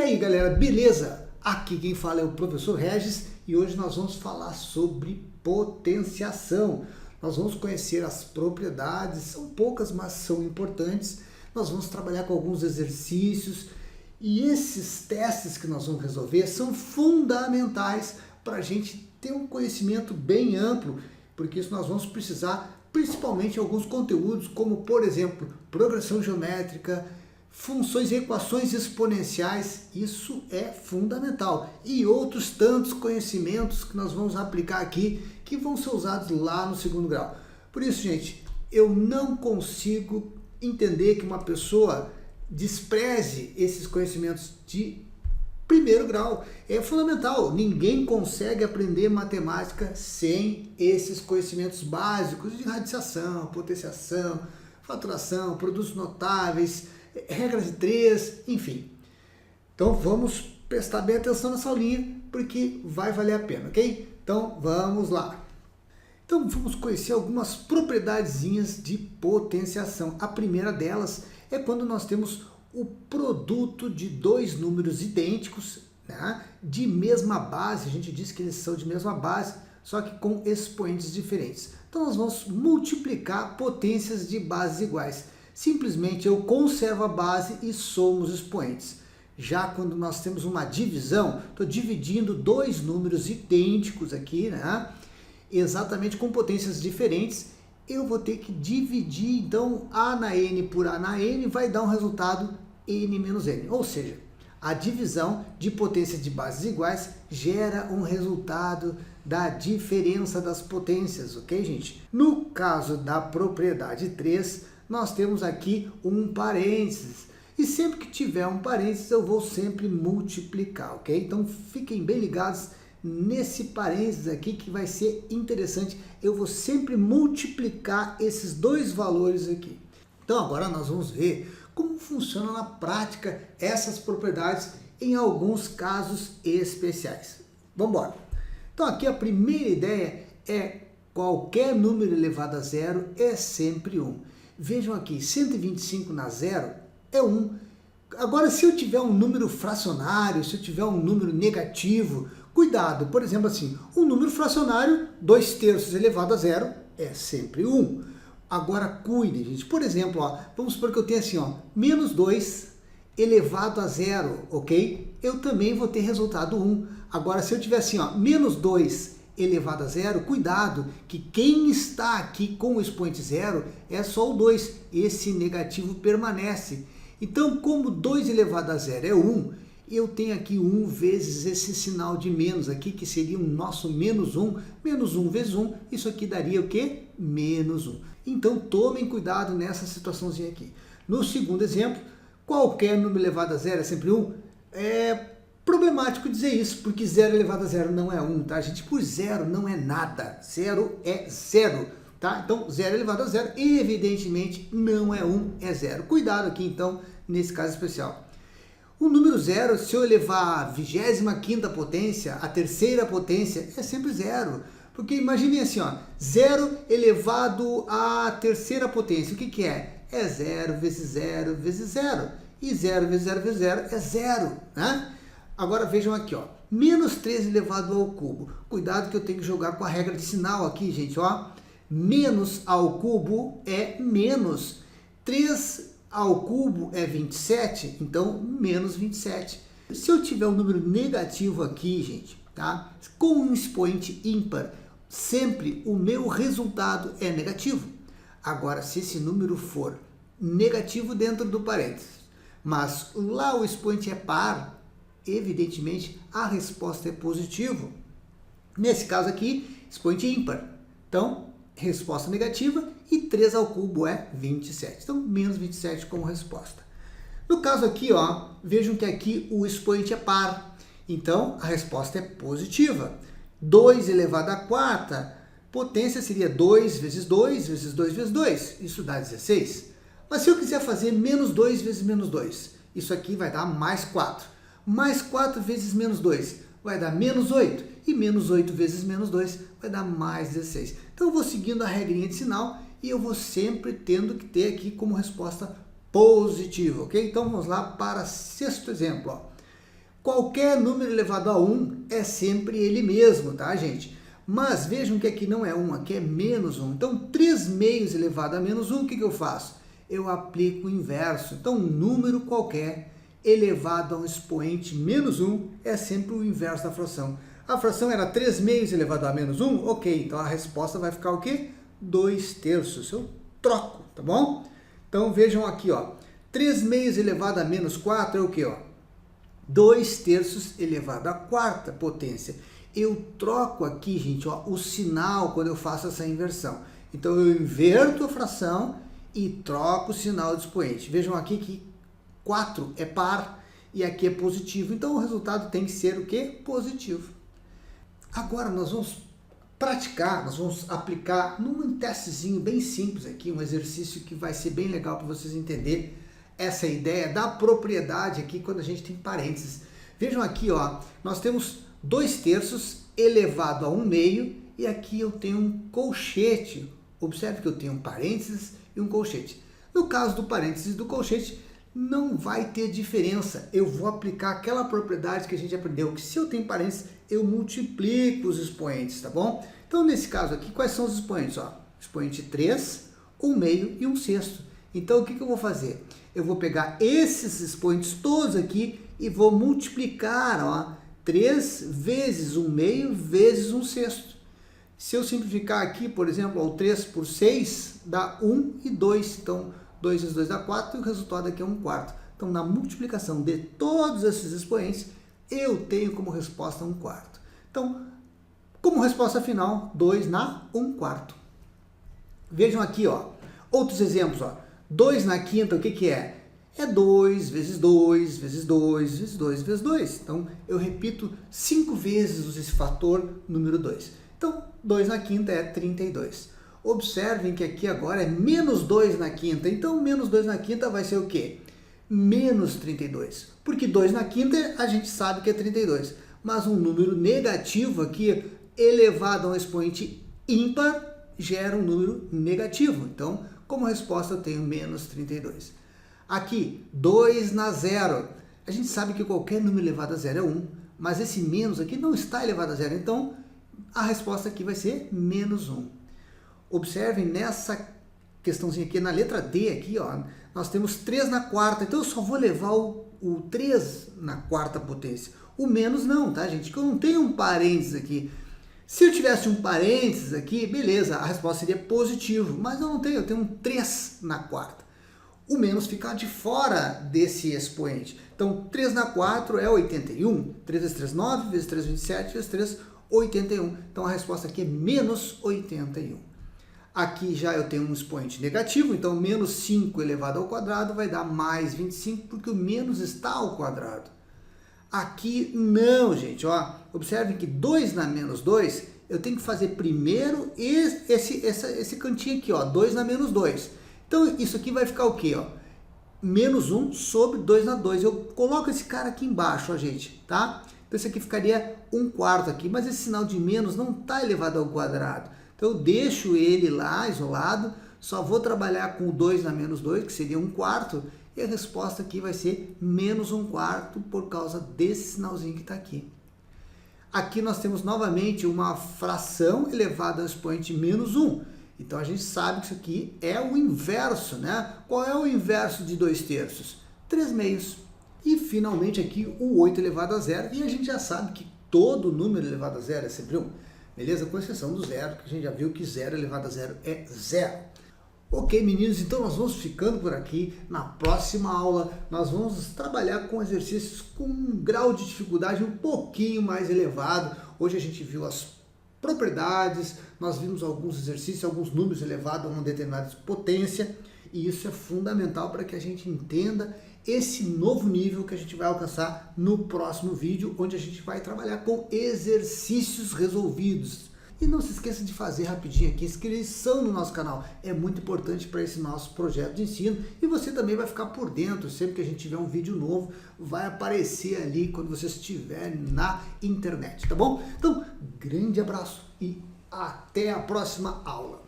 aí galera, beleza? Aqui quem fala é o professor Regis e hoje nós vamos falar sobre potenciação. Nós vamos conhecer as propriedades, são poucas, mas são importantes. Nós vamos trabalhar com alguns exercícios e esses testes que nós vamos resolver são fundamentais para a gente ter um conhecimento bem amplo, porque isso nós vamos precisar principalmente em alguns conteúdos, como por exemplo, progressão geométrica, funções e equações exponenciais, isso é fundamental. E outros tantos conhecimentos que nós vamos aplicar aqui, que vão ser usados lá no segundo grau. Por isso, gente, eu não consigo entender que uma pessoa despreze esses conhecimentos de primeiro grau. É fundamental, ninguém consegue aprender matemática sem esses conhecimentos básicos de radiciação, potenciação, faturação, produtos notáveis, regras de 3, enfim. Então vamos prestar bem atenção nessa aulinha, porque vai valer a pena, ok? Então vamos lá. Então vamos conhecer algumas propriedadezinhas de potenciação. A primeira delas é quando nós temos o produto de dois números idênticos, né, de mesma base. A gente diz que eles são de mesma base, só que com expoentes diferentes. Então nós vamos multiplicar potências de bases iguais. Simplesmente eu conservo a base e somo os expoentes. Já quando nós temos uma divisão, estou dividindo dois números idênticos aqui, né, exatamente com potências diferentes, eu vou ter que dividir, então, A na N por A na N vai dar um resultado N menos N. Ou seja, a divisão de potências de bases iguais gera um resultado da diferença das potências, ok, gente? No caso da propriedade 3, nós temos aqui um parênteses. E sempre que tiver um parênteses, eu vou sempre multiplicar, ok? Então, fiquem bem ligados nesse parênteses aqui que vai ser interessante. Eu vou sempre multiplicar esses dois valores aqui. Então agora nós vamos ver como funciona na prática essas propriedades em alguns casos especiais. Vamos embora. Então aqui a primeira ideia é qualquer número elevado a zero é sempre 1. Vejam aqui, 125 na zero é 1. Agora se eu tiver um número fracionário, se eu tiver um número negativo, cuidado, por exemplo assim, um número fracionário, 2/3 elevado a zero, é sempre 1. Agora cuide, gente, por exemplo, ó, vamos supor que eu tenha assim, ó, menos 2 elevado a zero, ok? Eu também vou ter resultado 1. Agora se eu tiver assim, ó, menos 2 elevado a zero, cuidado, que quem está aqui com o expoente zero é só o 2, esse negativo permanece. Então, como 2 elevado a zero é 1, eu tenho aqui 1 vezes esse sinal de menos aqui, que seria o nosso menos 1. Menos 1 vezes 1, isso aqui daria o quê? Menos 1. Então, tomem cuidado nessa situaçãozinha aqui. No segundo exemplo, qualquer número elevado a zero é sempre 1. É problemático dizer isso, porque 0 elevado a zero não é 1, tá, gente? Por zero não é nada. Zero é zero, tá? Então, 0 elevado a zero, evidentemente, não é 1, é 0. Cuidado aqui, então, nesse caso especial. O número 0, se eu elevar a 25ª potência, a terceira potência, é sempre 0. Porque imaginem assim, ó, 0 elevado à terceira potência, o que que é? É 0 vezes 0 vezes 0. E 0 vezes 0 vezes 0 é 0, né? Agora vejam aqui, ó, menos 3 elevado ao cubo. Cuidado que eu tenho que jogar com a regra de sinal aqui, gente, ó. Menos ao cubo é menos. 3 ao cubo é 27, então menos 27. Se eu tiver um número negativo aqui, gente, tá? Com um expoente ímpar, sempre o meu resultado é negativo. Agora, se esse número for negativo dentro do parênteses, mas lá o expoente é par, evidentemente a resposta é positivo. Nesse caso aqui, expoente ímpar. Então, resposta negativa e 3 ao cubo é 27. Então, menos 27 como resposta. No caso aqui, ó, vejam que aqui o expoente é par. Então, a resposta é positiva. 2 elevado à quarta potência seria 2 vezes 2 vezes 2 vezes 2. Isso dá 16. Mas se eu quiser fazer menos 2 vezes menos 2, isso aqui vai dar mais 4. Mais 4 vezes menos 2 vai dar menos 8. E menos 8 vezes menos 2 vai dar mais 16. Então eu vou seguindo a regrinha de sinal e eu vou sempre tendo que ter aqui como resposta positiva, ok? Então vamos lá para sexto exemplo. Ó. Qualquer número elevado a 1 é sempre ele mesmo, tá, gente? Mas vejam que aqui não é 1, aqui é menos 1. Então, 3 meios elevado a menos 1, o que eu faço? Eu aplico o inverso. Então, um número qualquer elevado a um expoente menos 1 é sempre o inverso da fração. A fração era 3 meios elevado a menos 1? Ok, então a resposta vai ficar o quê? 2/3. Eu troco, tá bom? Então, vejam aqui, ó. 3 meios elevado a menos 4 é o quê, ó? 2/3 elevado à quarta potência. Eu troco aqui, gente, ó, o sinal quando eu faço essa inversão. Então, eu inverto a fração e troco o sinal do expoente. Vejam aqui que 4 é par e aqui é positivo. Então, o resultado tem que ser o quê? Positivo. Agora, nós vamos praticar, nós vamos aplicar num testezinho bem simples aqui, um exercício que vai ser bem legal para vocês entenderem essa ideia da propriedade aqui quando a gente tem parênteses. Vejam aqui, ó, nós temos 2/3 elevado a 1/2 e aqui eu tenho um colchete. Observe que eu tenho um parênteses e um colchete. No caso do parênteses e do colchete, não vai ter diferença. Eu vou aplicar aquela propriedade que a gente aprendeu, que se eu tenho parênteses, eu multiplico os expoentes, tá bom? Então, nesse caso aqui, quais são os expoentes? Ó, expoente 3, 1/2 e 1/6. Então, o que eu vou fazer? Eu vou pegar esses expoentes todos aqui e vou multiplicar, ó, 3 vezes 1/2 vezes 1/6. Se eu simplificar aqui, por exemplo, ó, o 3 por 6 dá 1 e 2. Então, 2 vezes 2 dá 4 e o resultado aqui é 1/4. Então, na multiplicação de todos esses expoentes, eu tenho como resposta 1/4. Então, como resposta final, 2 na 1/4. Vejam aqui, ó, outros exemplos, ó. 2 na quinta, o que é? É 2 vezes 2 vezes 2 vezes 2 vezes 2. Então, eu repito 5 vezes esse fator número 2. Então, 2 na quinta é 32. Observem que aqui agora é menos 2 na quinta. Então, menos 2 na quinta vai ser o quê? Menos 32. Porque 2 na quinta a gente sabe que é 32. Mas um número negativo aqui, elevado a um expoente ímpar, gera um número negativo. Então, como resposta eu tenho menos 32. Aqui, 2 na 0. A gente sabe que qualquer número elevado a 0 é 1. Mas esse menos aqui não está elevado a 0. Então, a resposta aqui vai ser menos 1. Observem nessa questãozinha aqui, na letra D aqui, ó, nós temos 3 na quarta, então eu só vou levar o 3 na quarta potência. O menos não, tá, gente? Que eu não tenho um parênteses aqui. Se eu tivesse um parênteses aqui, beleza, a resposta seria positivo, mas eu não tenho, eu tenho um 3 na quarta. O menos fica de fora desse expoente. Então, 3 na 4 é 81. 3 vezes 3, 9, vezes 3, 27, vezes 3, 81. Então, a resposta aqui é menos 81. Aqui já eu tenho um expoente negativo, então menos 5 elevado ao quadrado vai dar mais 25, porque o menos está ao quadrado. Aqui não, gente, ó, observem que 2 na menos 2, eu tenho que fazer primeiro esse cantinho aqui, ó, 2 na menos 2. Então isso aqui vai ficar o quê, ó? Menos 1 sobre 2 na 2. Eu coloco esse cara aqui embaixo, ó, gente, tá? Então isso aqui ficaria 1/4 aqui, mas esse sinal de menos não está elevado ao quadrado. Então, eu deixo ele lá, isolado, só vou trabalhar com o 2 na menos 2, que seria 1/4, e a resposta aqui vai ser menos 1/4 por causa desse sinalzinho que está aqui. Aqui nós temos novamente uma fração elevada ao expoente menos 1. Então, a gente sabe que isso aqui é o inverso, né? Qual é o inverso de 2/3? 3 meios. E, finalmente, aqui o 8 elevado a 0, e a gente já sabe que todo número elevado a 0 é sempre 1. Beleza? Com exceção do zero, que a gente já viu que 0 elevado a 0 é 0. Ok, meninos, então nós vamos ficando por aqui. Na próxima aula, nós vamos trabalhar com exercícios com um grau de dificuldade um pouquinho mais elevado. Hoje a gente viu as propriedades, nós vimos alguns exercícios, alguns números elevados a uma determinada potência, e isso é fundamental para que a gente entenda esse novo nível que a gente vai alcançar no próximo vídeo, onde a gente vai trabalhar com exercícios resolvidos. E não se esqueça de fazer rapidinho aqui a inscrição no nosso canal, é muito importante para esse nosso projeto de ensino, e você também vai ficar por dentro, sempre que a gente tiver um vídeo novo, vai aparecer ali quando você estiver na internet, tá bom? Então, grande abraço e até a próxima aula.